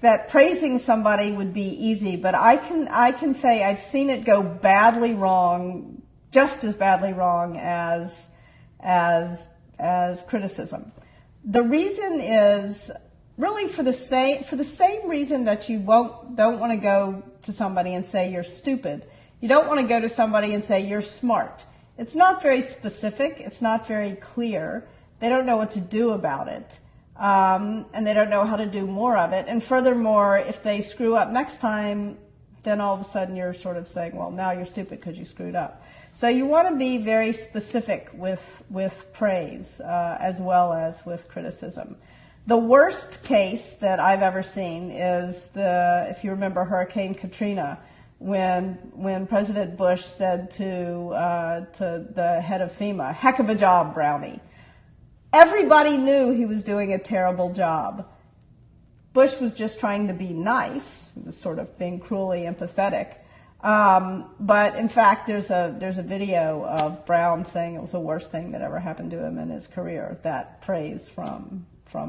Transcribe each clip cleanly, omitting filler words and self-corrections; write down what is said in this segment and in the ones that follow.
that praising somebody would be easy, but I can say I've seen it go badly wrong, just as badly wrong as criticism. The reason is really for the same reason that you don't want to go to somebody and say you're stupid. You don't want to go to somebody and say you're smart. It's not very specific. It's not very clear. They don't know what to do about it. And they don't know how to do more of it. And furthermore, if they screw up next time, then all of a sudden you're sort of saying, well, now you're stupid because you screwed up. So you want to be very specific with praise as well as with criticism. The worst case that I've ever seen is if you remember Hurricane Katrina, when President Bush said to the head of FEMA, "Heck of a job, Brownie." Everybody knew he was doing a terrible job. Bush was just trying to be nice. He was sort of being cruelly empathetic. But in fact, there's a video of Brown saying it was the worst thing that ever happened to him in his career, that praise from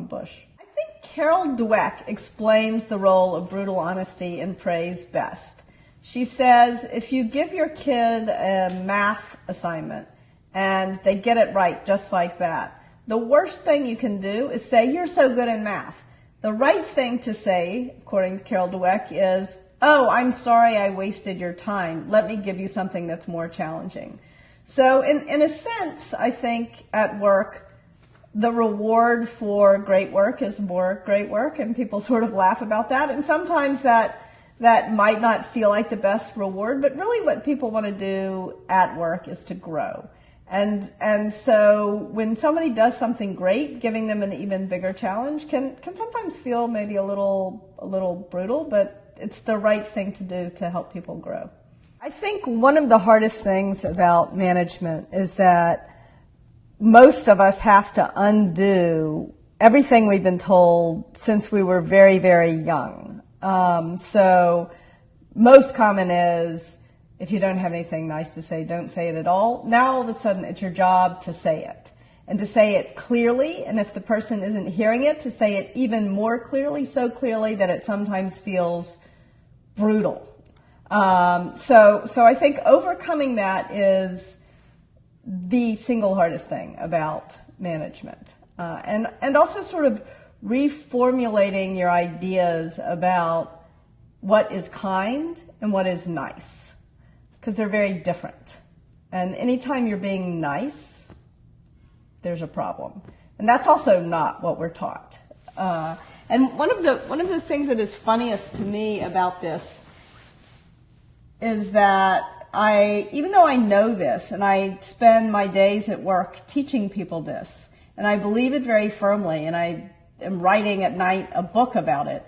Bush. I think Carol Dweck explains the role of brutal honesty in praise best. She says, if you give your kid a math assignment and they get it right just like that, the worst thing you can do is say, you're so good in math. The right thing to say, according to Carol Dweck, is, oh, I'm sorry I wasted your time. Let me give you something that's more challenging. So in a sense, I think at work, the reward for great work is more great work, and people sort of laugh about that. And sometimes that might not feel like the best reward, but really what people want to do at work is to grow. And so when somebody does something great, giving them an even bigger challenge can sometimes feel maybe a little brutal, but it's the right thing to do to help people grow. I think one of the hardest things about management is that most of us have to undo everything we've been told since we were very, very young. So most common is, if you don't have anything nice to say, don't say it at all. Now all of a sudden it's your job to say it, and to say it clearly, and if the person isn't hearing it, to say it even more clearly, so clearly that it sometimes feels brutal. So I think overcoming that is the single hardest thing about management, and also sort of reformulating your ideas about what is kind and what is nice, because they're very different. And anytime you're being nice, there's a problem, and that's also not what we're taught. And one of the things that is funniest to me about this is that even though I know this, and I spend my days at work teaching people this, and I believe it very firmly, and I am writing at night a book about it,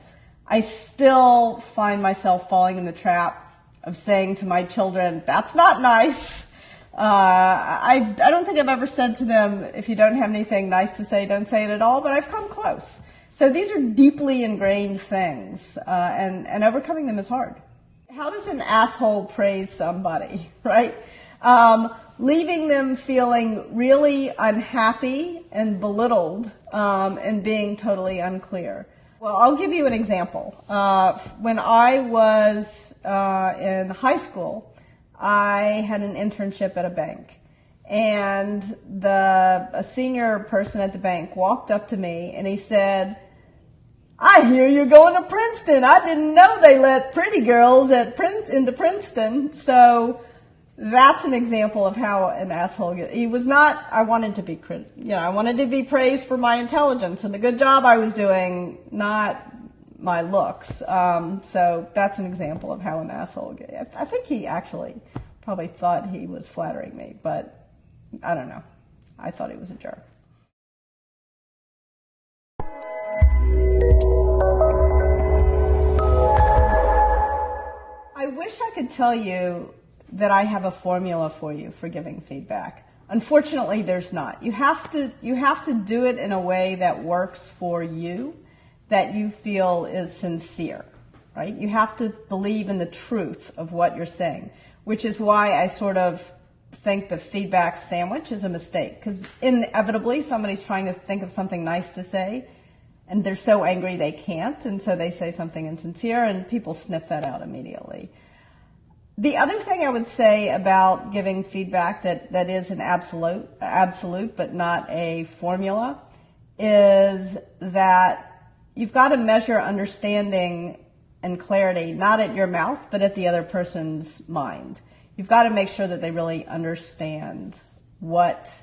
I still find myself falling in the trap of saying to my children, that's not nice. I don't think I've ever said to them, if you don't have anything nice to say, don't say it at all, but I've come close. So these are deeply ingrained things, and overcoming them is hard. How does an asshole praise somebody, right? Leaving them feeling really unhappy and belittled, and being totally unclear. Well, I'll give you an example. When I was in high school, I had an internship at a bank, and a senior person at the bank walked up to me and he said, I hear you're going to Princeton. I didn't know they let pretty girls into Princeton. So that's an example of how an asshole gets. He was not, I wanted to be I wanted to be praised for my intelligence and the good job I was doing, not my looks. So that's an example of how an asshole gets. I think he actually probably thought he was flattering me, but I don't know. I thought he was a jerk. I wish I could tell you that I have a formula for you for giving feedback. Unfortunately, there's not. You have to do it in a way that works for you, that you feel is sincere, right? You have to believe in the truth of what you're saying, which is why I sort of think the feedback sandwich is a mistake, because inevitably somebody's trying to think of something nice to say, and they're so angry they can't, and so they say something insincere, and people sniff that out immediately. The other thing I would say about giving feedback that is an absolute but not a formula is that you've got to measure understanding and clarity not at your mouth but at the other person's mind. You've got to make sure that they really understand what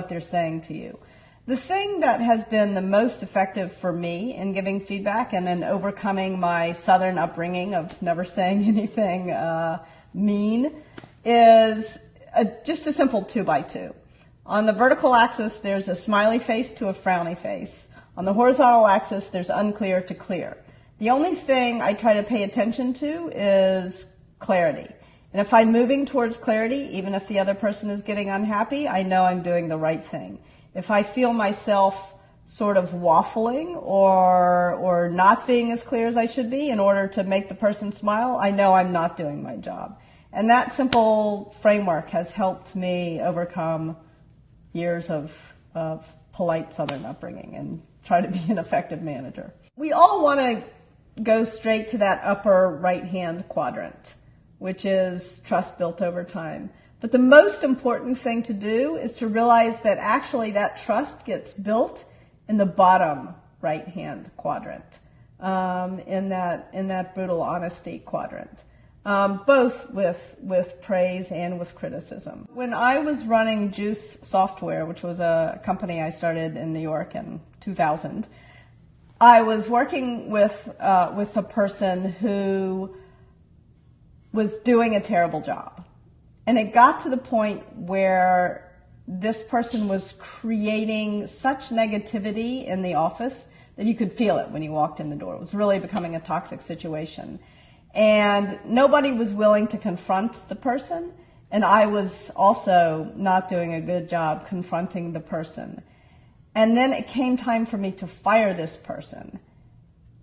they're saying to you. The thing that has been the most effective for me in giving feedback and in overcoming my Southern upbringing of never saying anything mean is just a simple 2x2. On the vertical axis, there's a smiley face to a frowny face. On the horizontal axis, there's unclear to clear. The only thing I try to pay attention to is clarity. And if I'm moving towards clarity, even if the other person is getting unhappy, I know I'm doing the right thing. If I feel myself sort of waffling or not being as clear as I should be in order to make the person smile, I know I'm not doing my job. And that simple framework has helped me overcome years of polite Southern upbringing and try to be an effective manager. We all want to go straight to that upper right-hand quadrant, which is trust built over time. But the most important thing to do is to realize that actually that trust gets built in the bottom right-hand quadrant, in that brutal honesty quadrant, both with praise and with criticism. When I was running Juice Software, which was a company I started in New York in 2000, I was working with a person who was doing a terrible job. And it got to the point where this person was creating such negativity in the office that you could feel it when you walked in the door. It was really becoming a toxic situation. And nobody was willing to confront the person, and I was also not doing a good job confronting the person. And then it came time for me to fire this person.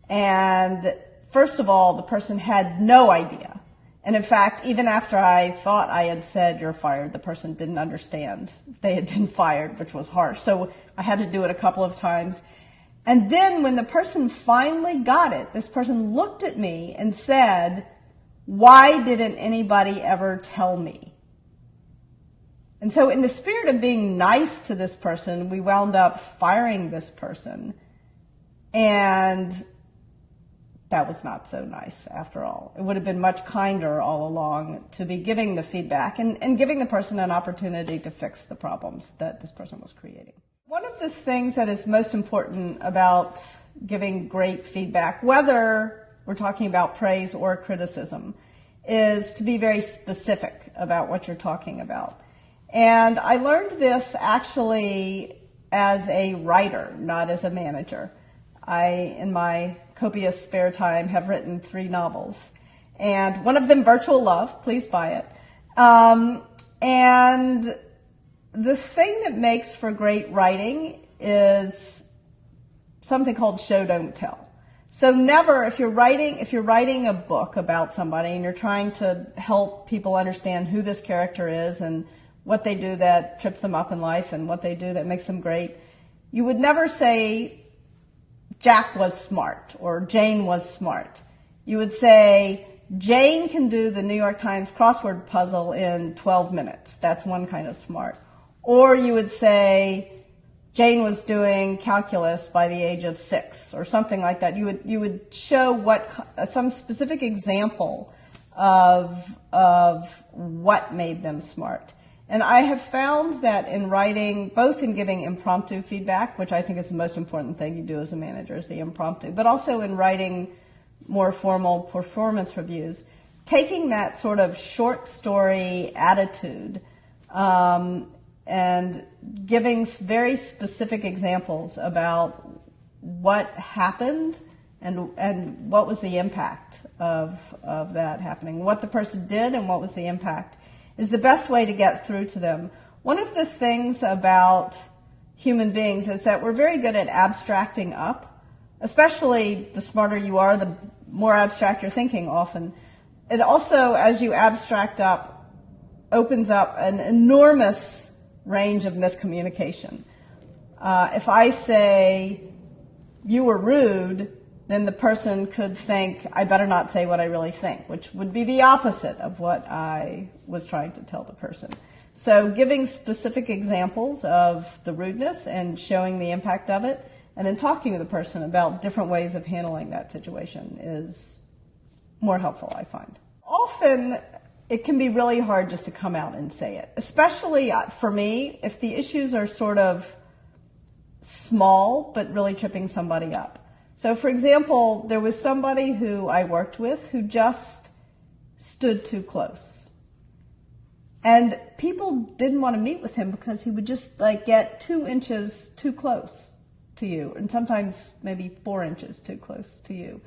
And first of all, the person had no idea. And in fact, even after I thought I had said, "You're fired," the person didn't understand they had been fired, which was harsh. So I had to do it a couple of times. And then when the person finally got it, this person looked at me and said, "Why didn't anybody ever tell me?" And so in the spirit of being nice to this person, we wound up firing this person. And that was not so nice after all. It would have been much kinder all along to be giving the feedback and giving the person an opportunity to fix the problems that this person was creating. One of the things that is most important about giving great feedback, whether we're talking about praise or criticism, is to be very specific about what you're talking about. And I learned this actually as a writer, not as a manager. I, in my copious spare time, have written 3 novels. And one of them, Virtual Love, please buy it. And the thing that makes for great writing is something called show, don't tell. So never, if you're writing a book about somebody and you're trying to help people understand who this character is and what they do that trips them up in life and what they do that makes them great, you would never say Jack was smart or Jane was smart. You would say Jane can do the New York Times crossword puzzle in 12 minutes. That's one kind of smart. Or you would say Jane was doing calculus by the age of 6 or something like that. You would show some specific example of what made them smart. And I have found that in writing, both in giving impromptu feedback, which I think is the most important thing you do as a manager, is the impromptu, but also in writing more formal performance reviews, taking that sort of short story attitude and giving very specific examples about what happened and what was the impact of that happening, what the person did and what was the impact, is the best way to get through to them. One of the things about human beings is that we're very good at abstracting up, especially the smarter you are, the more abstract you're thinking often. It also, as you abstract up, opens up an enormous range of miscommunication. If I say, you were rude, then the person could think, I better not say what I really think, which would be the opposite of what I was trying to tell the person. So giving specific examples of the rudeness and showing the impact of it, and then talking to the person about different ways of handling that situation is more helpful, I find. Often, it can be really hard just to come out and say it, especially for me, if the issues are sort of small but really tripping somebody up. So, for example, there was somebody who I worked with who just stood too close. And people didn't want to meet with him because he would just get 2 inches too close to you, and sometimes maybe 4 inches too close to you.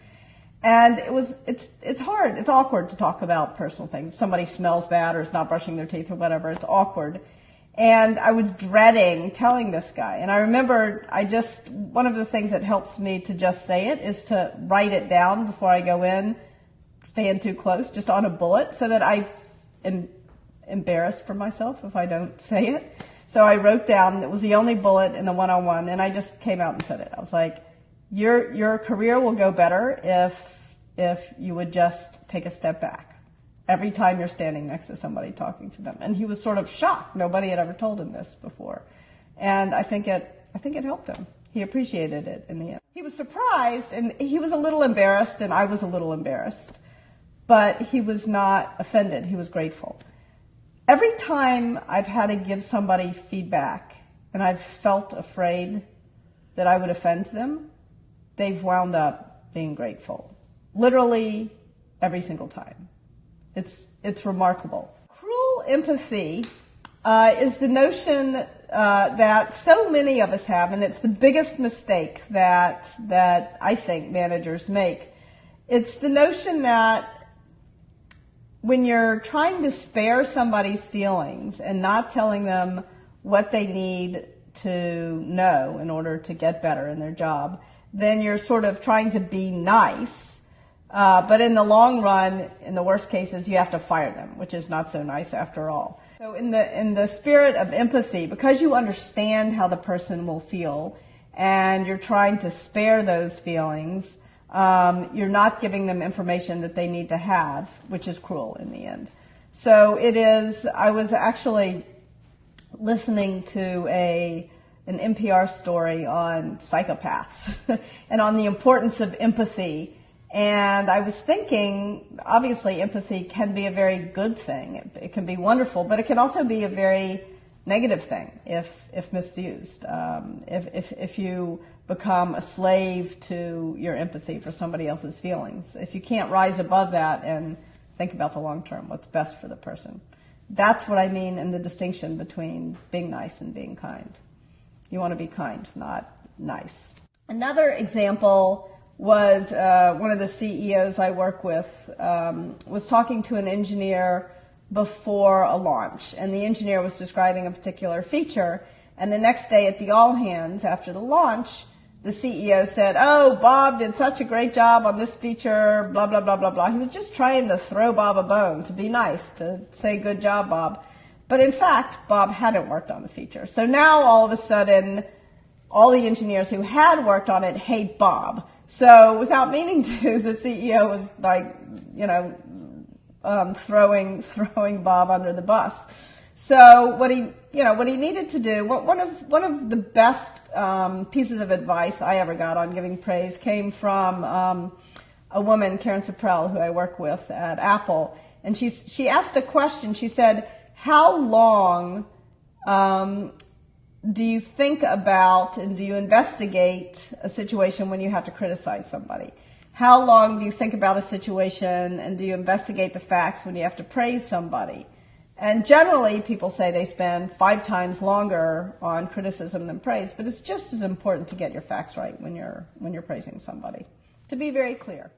And it's hard, it's awkward to talk about personal things. If somebody smells bad or is not brushing their teeth or whatever, it's awkward. And I was dreading telling this guy. And I remember one of the things that helps me to just say it is to write it down before I go in, stand too close, just on a bullet, so that I am embarrassed for myself if I don't say it. So I wrote down, it was the only bullet in the one-on-one, and I just came out and said it. I was like, your career will go better if you would just take a step back every time you're standing next to somebody talking to them. And he was sort of shocked. Nobody had ever told him this before. And I think it helped him. He appreciated it in the end. He was surprised, and he was a little embarrassed, and I was a little embarrassed. But he was not offended. He was grateful. Every time I've had to give somebody feedback, and I've felt afraid that I would offend them, they've wound up being grateful. Literally every single time. It's remarkable. Cruel empathy is the notion that so many of us have, and it's the biggest mistake that I think managers make. It's the notion that when you're trying to spare somebody's feelings and not telling them what they need to know in order to get better in their job, then you're sort of trying to be nice. But in the long run, in the worst cases, you have to fire them, which is not so nice after all. So in the spirit of empathy, because you understand how the person will feel and you're trying to spare those feelings, you're not giving them information that they need to have, which is cruel in the end. So I was actually listening to an NPR story on psychopaths and on the importance of empathy. And I was thinking, obviously, empathy can be a very good thing. It can be wonderful, but it can also be a very negative thing if misused. If you become a slave to your empathy for somebody else's feelings, if you can't rise above that and think about the long term, what's best for the person. That's what I mean in the distinction between being nice and being kind. You want to be kind, not nice. Another example was one of the CEOs I work with was talking to an engineer before a launch, and the engineer was describing a particular feature, and the next day at the all hands after the launch, the CEO said, "Oh, Bob did such a great job on this feature, blah, blah, blah, blah, blah." He was just trying to throw Bob a bone, to be nice, to say, "Good job, Bob." But in fact, Bob hadn't worked on the feature. So now all of a sudden, all the engineers who had worked on it hate Bob. So without meaning to, the CEO was throwing Bob under the bus. So what he needed to do, one of the best pieces of advice I ever got on giving praise came from a woman, Karen Supprell, who I work with at Apple, and she asked a question. She said, "How long do you think about and do you investigate a situation when you have to criticize somebody? How long do you think about a situation and do you investigate the facts when you have to praise somebody?" And generally, people say they spend 5 times longer on criticism than praise, but it's just as important to get your facts right when you're praising somebody. To be very clear.